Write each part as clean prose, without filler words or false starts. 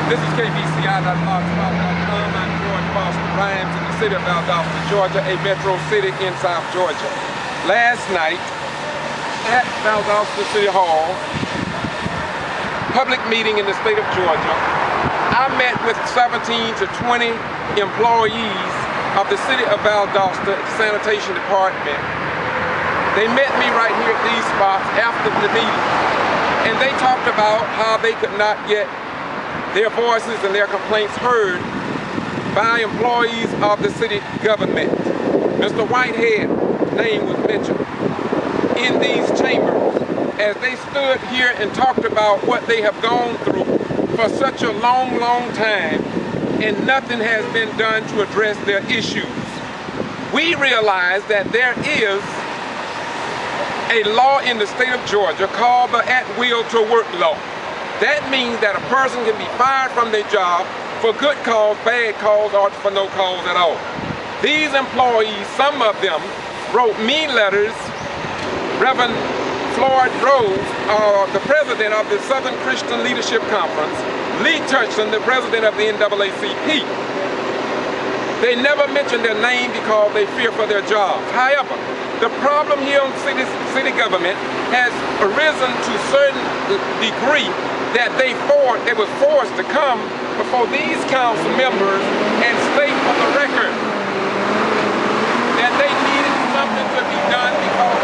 This is KBCI.com. I'm George Foster Rhymes in the city of Valdosta, Georgia, a metro city in South Georgia. Last night at Valdosta City Hall, public meeting in the state of Georgia, I met with 17 to 20 employees of the city of Valdosta Sanitation Department. They met me right here at these spots after the meeting, and they talked about how they could not get their voices and their complaints heard by employees of the city government. Mr. Whitehead's name was mentioned in these chambers as they stood here and talked about what they have gone through for such a long, long time, and nothing has been done to address their issues. We realize that there is a law in the state of Georgia called the at-will to work law. That means that a person can be fired from their job for good cause, bad cause, or for no cause at all. These employees, some of them, wrote me letters. Reverend Floyd Rose, the president of the Southern Christian Leadership Conference, Lee Turchson, the president of the NAACP. They never mention their name because they fear for their jobs. However, the problem here in city government has arisen to a certain degree that they was forced to come before these council members and state for the record that they needed something to be done because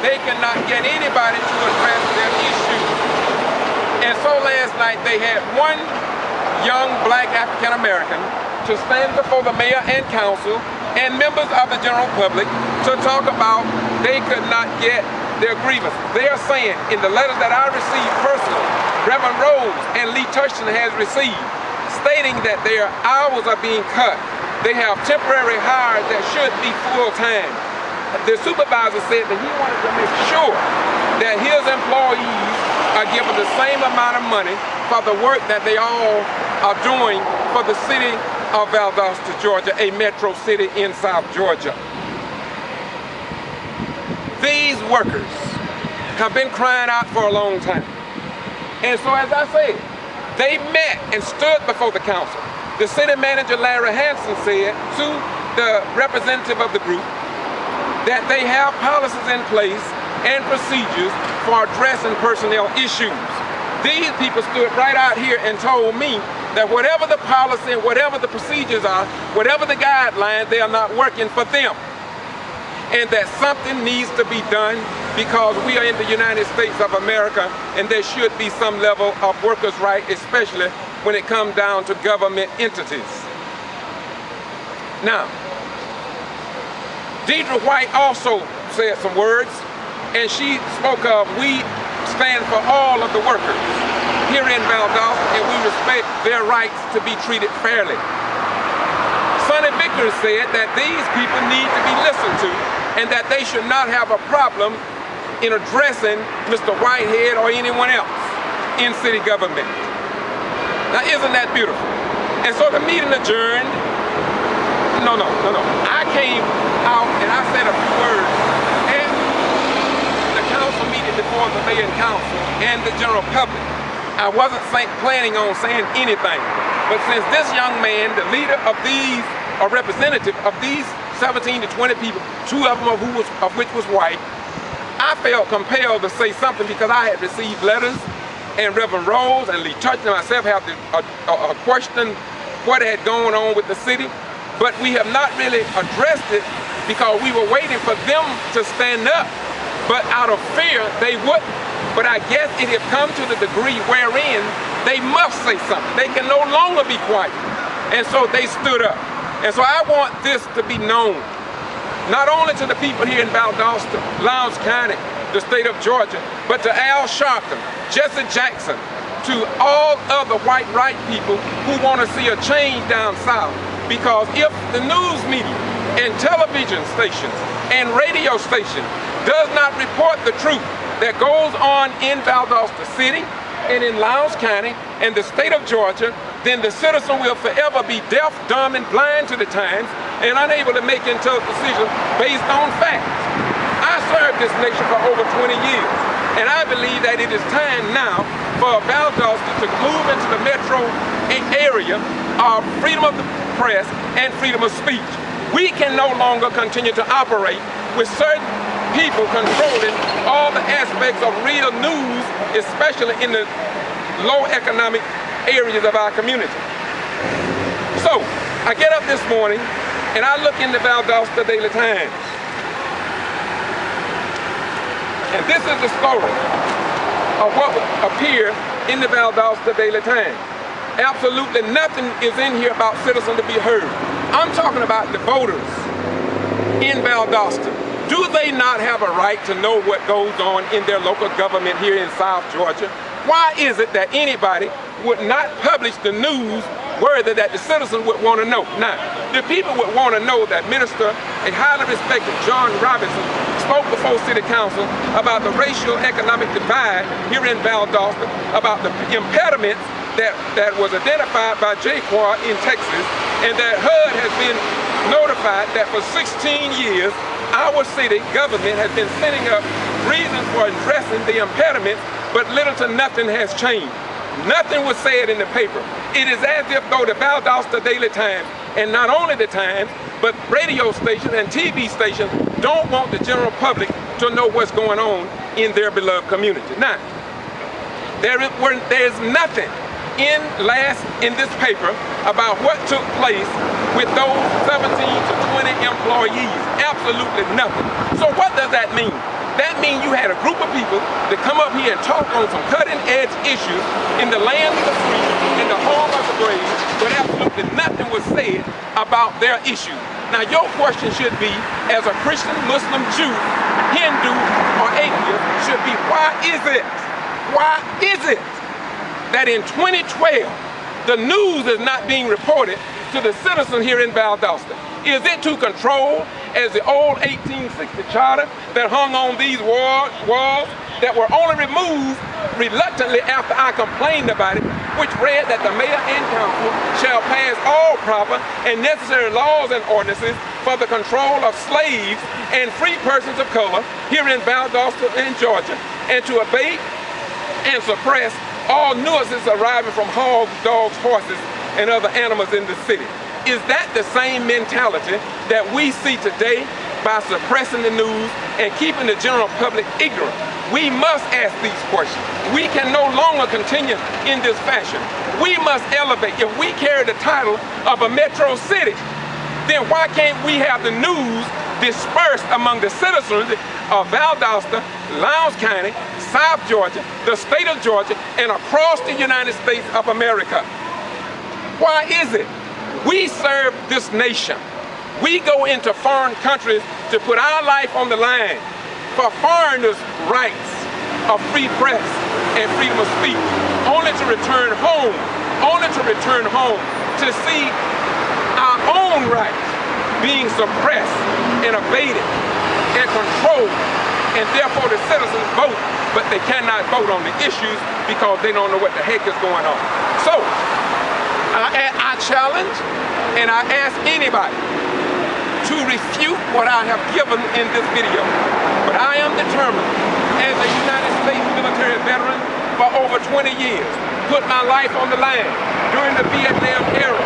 they cannot get anybody to address their issues. And so last night they had one young black African American to stand before the mayor and council and members of the general public to talk about they could not get their grievance. They are saying in the letters that I received personally, Reverend Rose and Lee Turchson has received, stating that their hours are being cut. They have temporary hires that should be full-time. The supervisor said that he wanted to make sure that his employees are given the same amount of money for the work that they all are doing for the city of Valdosta, Georgia, a metro city in South Georgia. These workers have been crying out for a long time. And so as I said, they met and stood before the council. The city manager, Larry Hanson, said to the representative of the group that they have policies in place and procedures for addressing personnel issues. These people stood right out here and told me that whatever the policy and whatever the procedures are, whatever the guidelines, they are not working for them. And that something needs to be done because we are in the United States of America and there should be some level of workers' rights, especially when it comes down to government entities. Now, Deidre White also said some words, and she spoke of we stand for all of the workers here in Valdosta and we respect their rights to be treated fairly. Sonny Vickers said that these people need to be listened to and that they should not have a problem in addressing Mr. Whitehead or anyone else in city government. Now isn't that beautiful? And so the meeting adjourned. No. I came out and I said a few words at the council meeting before the mayor and council and the general public. I wasn't planning on saying anything, but since this young man, the leader of these, or representative of these 17 to 20 people, two of them of which was white, I felt compelled to say something because I had received letters, and Reverend Rose and Lee Turchson and myself have to question what had gone on with the city, but we have not really addressed it because we were waiting for them to stand up, but out of fear they wouldn't. But I guess it had come to the degree wherein they must say something. They can no longer be quiet. And so they stood up. And so I want this to be known, not only to the people here in Valdosta-Lowndes County, the state of Georgia, but to Al Sharpton, Jesse Jackson, to all other white right people who want to see a change down south. Because if the news media and television stations and radio stations does not report the truth that goes on in Valdosta City and in Lowndes County and the state of Georgia, then the citizen will forever be deaf, dumb, and blind to the times and unable to make intelligent decisions based on facts. I served this nation for over 20 years, and I believe that it is time now for Valdosta to move into the metro area of freedom of the press and freedom of speech. We can no longer continue to operate with certain people controlling all the aspects of real news, especially in the low economic areas of our community. So, I get up this morning and I look in the Valdosta Daily Times. And this is the story of what appeared in the Valdosta Daily Times. Absolutely nothing is in here about citizens to be heard. I'm talking about the voters in Valdosta. Do they not have a right to know what goes on in their local government here in South Georgia? Why is it that anybody would not publish the news worthy that the citizens would want to know? Now, the people would want to know that Minister, a highly respected John Robinson, spoke before City Council about the racial economic divide here in Valdosta, about the impediments that was identified by G.B.R in Texas, and that HUD has been notified that for 16 years, our city government has been setting up reasons for addressing the impediments, but little to nothing has changed. Nothing was said in the paper. It is as if though the Valdosta Daily Times, and not only the Times, but radio stations and TV stations don't want the general public to know what's going on in their beloved community. Now, there's nothing in this paper about what took place with those 17 to 20 employees. Absolutely nothing. So what does that mean? That means you had a group of people that come up here and talk on some cutting-edge issues in the land of the free, in the home of the brave, but absolutely nothing was said about their issues. Now your question should be, as a Christian, Muslim, Jew, Hindu, or atheist, should be, why is it that in 2012, the news is not being reported to the citizens here in Valdosta? Is it to control, as the old 1860 charter that hung on these walls that were only removed reluctantly after I complained about it, which read that the mayor and council shall pass all proper and necessary laws and ordinances for the control of slaves and free persons of color here in Valdosta and Georgia, and to abate and suppress all nuisances arriving from hogs, dogs, horses, and other animals in the city. Is that the same mentality that we see today by suppressing the news and keeping the general public ignorant? We must ask these questions. We can no longer continue in this fashion. We must elevate. If we carry the title of a metro city, then why can't we have the news dispersed among the citizens of Valdosta, Lowndes County, South Georgia, the state of Georgia, and across the United States of America? Why is it? We serve this nation. We go into foreign countries to put our life on the line for foreigners' rights of free press and freedom of speech, only to return home to see our own rights being suppressed and abated and controlled, and therefore the citizens vote, but they cannot vote on the issues because they don't know what the heck is going on. So, I challenge and I ask anybody to refute what I have given in this video. But I am determined, as a United States military veteran for over 20 years, put my life on the line during the Vietnam era,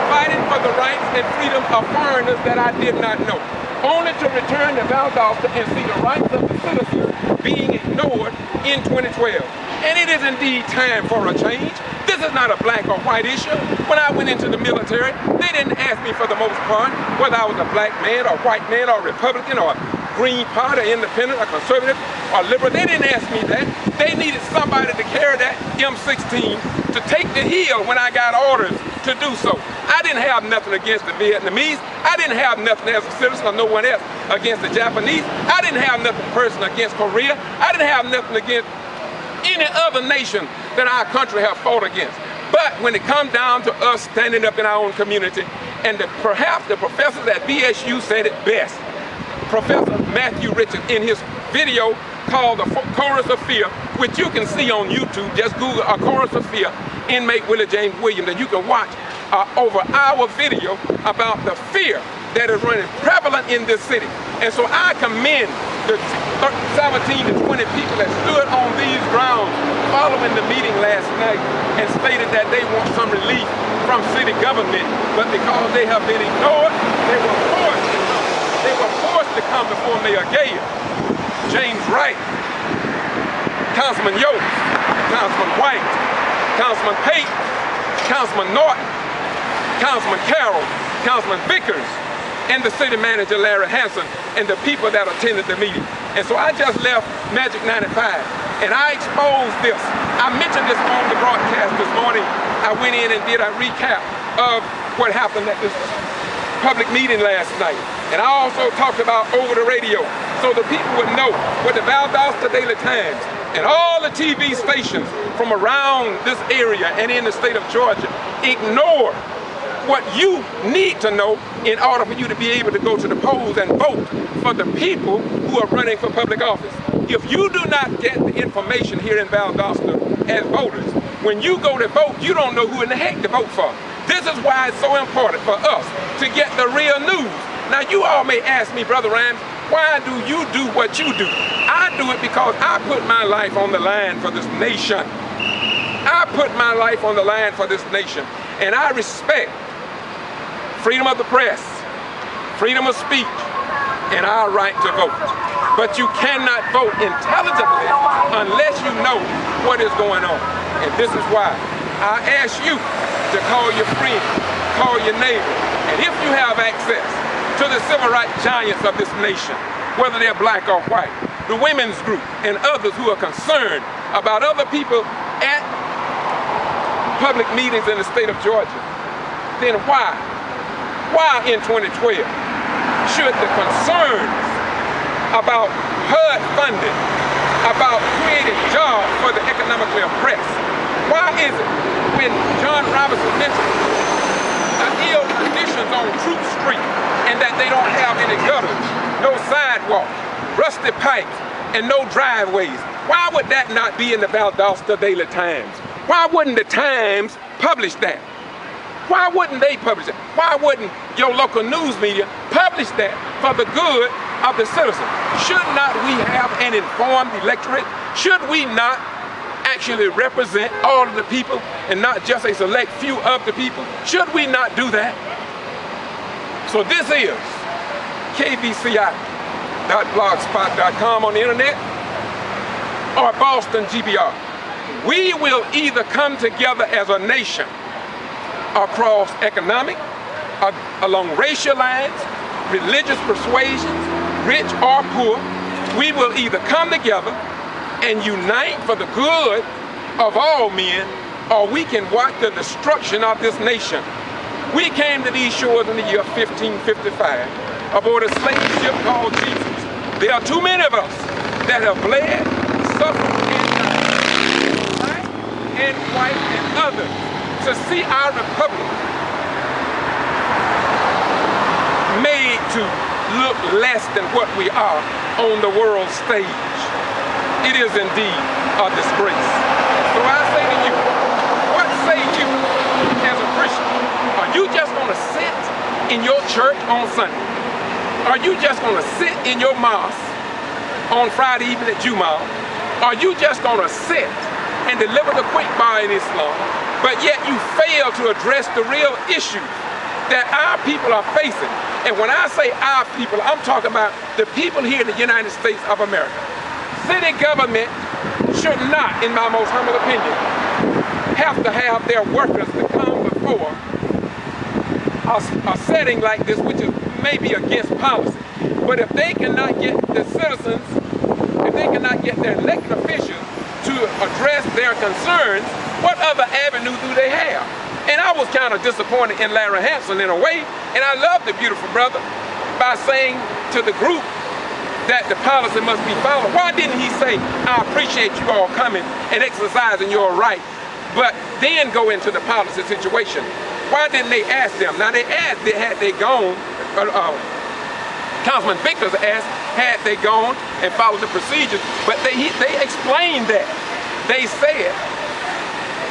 fighting for the rights and freedom of foreigners that I did not know, only to return to Valdosta and see the rights of the citizens being ignored in 2012. And it is indeed time for a change. This is not a black or white issue. When I went into the military, they didn't ask me for the most part whether I was a black man or white man or Republican or Green Party, or independent or conservative or liberal. They didn't ask me that. They needed somebody to carry that M16 to take the hill when I got orders to do so. I didn't have nothing against the Vietnamese. I didn't have nothing as a citizen or no one else against the Japanese. I didn't have nothing personal against Korea. I didn't have nothing against any other nation that our country have fought against. But when it comes down to us standing up in our own community, and perhaps the professors at BSU said it best. Professor Matthew Richards, in his video called The Chorus of Fear, which you can see on YouTube, just Google A Chorus of Fear, inmate Willie James Williams, and you can watch over our video about the fear that is running prevalent in this city. And so I commend the 17 to 20 people that stood on these grounds following the meeting last night and stated that they want some relief from city government, but because they have been ignored, they were forced to come. They were forced to come before Mayor Gale, James Wright, Councilman Yost, Councilman White, Councilman Pate, Councilman Norton, Councilman Carroll, Councilman Vickers, and the city manager, Larry Hanson, and the people that attended the meeting. And so I just left Magic 95, and I exposed this. I mentioned this on the broadcast this morning. I went in and did a recap of what happened at this public meeting last night. And I also talked about over the radio, so the people would know what the Valdosta Daily Times and all the TV stations from around this area and in the state of Georgia ignore what you need to know in order for you to be able to go to the polls and vote for the people who are running for public office. If you do not get the information here in Valdosta as voters, when you go to vote, you don't know who in the heck to vote for. This is why it's so important for us to get the real news. Now you all may ask me, Brother Rams, why do you do what you do? I do it because I put my life on the line for this nation. I put my life on the line for this nation, and I respect freedom of the press, freedom of speech, and our right to vote. But you cannot vote intelligently unless you know what is going on. And this is why I ask you to call your friend, call your neighbor, and if you have access to the civil rights giants of this nation, whether they're black or white, the women's group, and others who are concerned about other people at public meetings in the state of Georgia, then why in 2012 should the concerns about HUD funding, about creating jobs for the economically oppressed, why is it when John Robinson mentioned ill conditions on Troop Street and that they don't have any gutters, no sidewalks, rusty pipes, and no driveways, why would that not be in the Valdosta Daily Times? Why wouldn't the Times publish that? Why wouldn't they publish it? Why wouldn't your local news media publish that for the good of the citizens? Should not we have an informed electorate? Should we not actually represent all of the people and not just a select few of the people? Should we not do that? So this is kvci.blogspot.com on the internet or Boston G.B.R. We will either come together as a nation across economic, along racial lines, religious persuasions, rich or poor. We will either come together and unite for the good of all men, or we can watch the destruction of this nation. We came to these shores in the year 1555 aboard a slave ship called Jesus. There are too many of us that have bled, suffered, and died, black and white and others, to see our republic made to look less than what we are on the world stage. It is indeed a disgrace. So I say to you, what say you as a Christian? Are you just going to sit in your church on Sunday? Are you just going to sit in your mosque on Friday evening at Jumu'ah? Are you just going to sit and deliver the quick bar in Islam, but yet you fail to address the real issues that our people are facing? And when I say our people, I'm talking about the people here in the United States of America. City government should not, in my most humble opinion, have to have their workers to come before a setting like this, which is maybe against policy. But if they cannot get the citizens, if they cannot get their elected officials to address their concerns, what other avenue do they have? And I was kind of disappointed in Larry Hanson in a way, and I love the beautiful brother by saying to the group that the policy must be followed. Why didn't he say, I appreciate you all coming and exercising your right, but then go into the policy situation? Why didn't they ask them? Now they asked, had they gone, Councilman Vickers asked, had they gone and followed the procedures, but they explained that. They said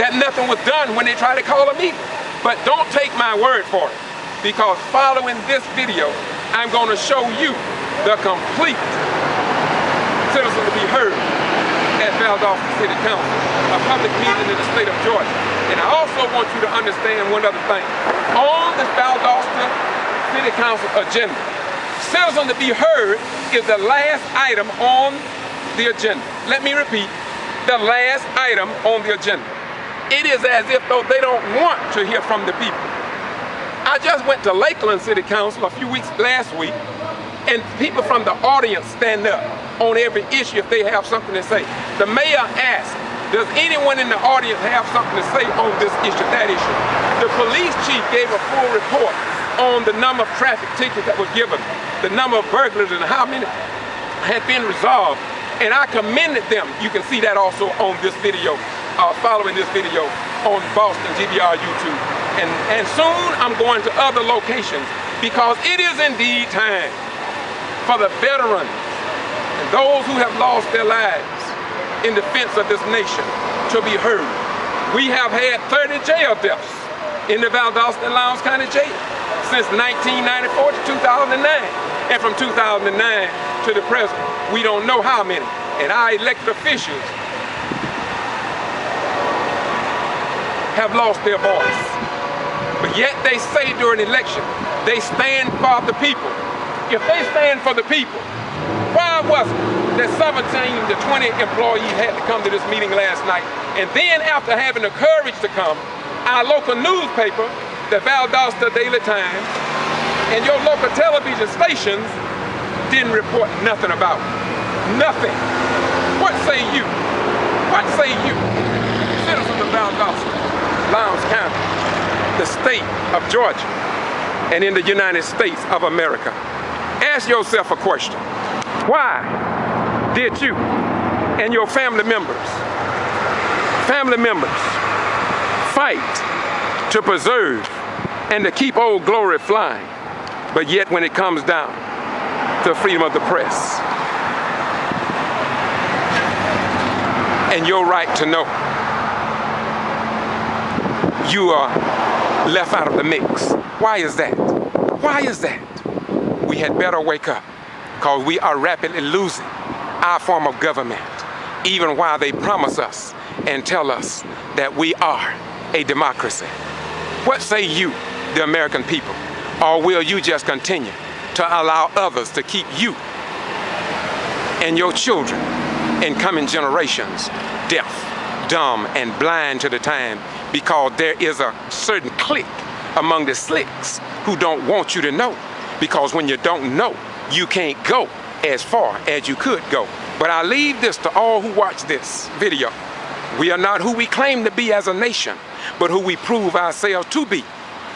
that nothing was done when they tried to call a meeting. But don't take my word for it, because following this video, I'm going to show you the complete citizen to be heard at Valdosta City Council, a public meeting in the state of Georgia. And I also want you to understand one other thing. On the Valdosta City Council agenda, citizen to be heard is the last item on the agenda. Let me repeat, the last item on the agenda. It is as if though they don't want to hear from the people. I just went to Lakeland City Council a few weeks last week, and people from the audience stand up on every issue if they have something to say. The mayor asked, does anyone in the audience have something to say on this issue, that issue? The police chief gave a full report on the number of traffic tickets that were given, the number of burglars and how many had been resolved. And I commended them. You can see that also on this video, following this video on Boston G.B.R. YouTube. And soon I'm going to other locations because it is indeed time for the veterans and those who have lost their lives in defense of this nation to be heard. We have had 30 jail deaths in the Valdosta-Lowndes County Jail since 1994 to 2009. And from 2009 to the present, we don't know how many. And our elected officials have lost their voice. But yet they say during election, they stand for the people. If they stand for the people, why was it that 17 to 20 employees had to come to this meeting last night? And then after having the courage to come, our local newspaper, the Valdosta Daily Times, and your local television stations didn't report nothing about it. Nothing. What say you? What say you, citizens of Valdosta-Lowndes County, the state of Georgia, and in the United States of America? Ask yourself a question. Why did you and your family members fight to preserve and to keep Old Glory flying, but yet when it comes down to freedom of the press and your right to know, you are left out of the mix? Why is that? Why is that? We had better wake up, because we are rapidly losing our form of government, even while they promise us and tell us that we are a democracy. What say you, the American people? Or will you just continue to allow others to keep you and your children and coming generations deaf, dumb, and blind to the time, because there is a certain clique among the slicks who don't want you to know? Because when you don't know, you can't go as far as you could go. But I leave this to all who watch this video. We are not who we claim to be as a nation, but who we prove ourselves to be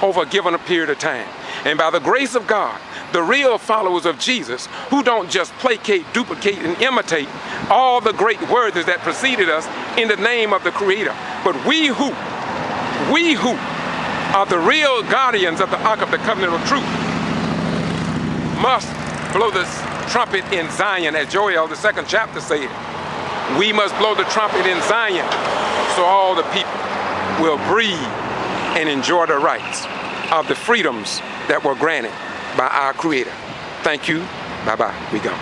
over a given period of time. And by the grace of God, the real followers of Jesus, who don't just placate, duplicate, and imitate all the great words that preceded us in the name of the Creator, but we who are the real guardians of the Ark of the Covenant of Truth, must blow this trumpet in Zion, as Joel, the 2nd chapter said. We must blow the trumpet in Zion so all the people will breathe and enjoy the rights of the freedoms that were granted by our Creator. Thank you. Bye-bye. We go.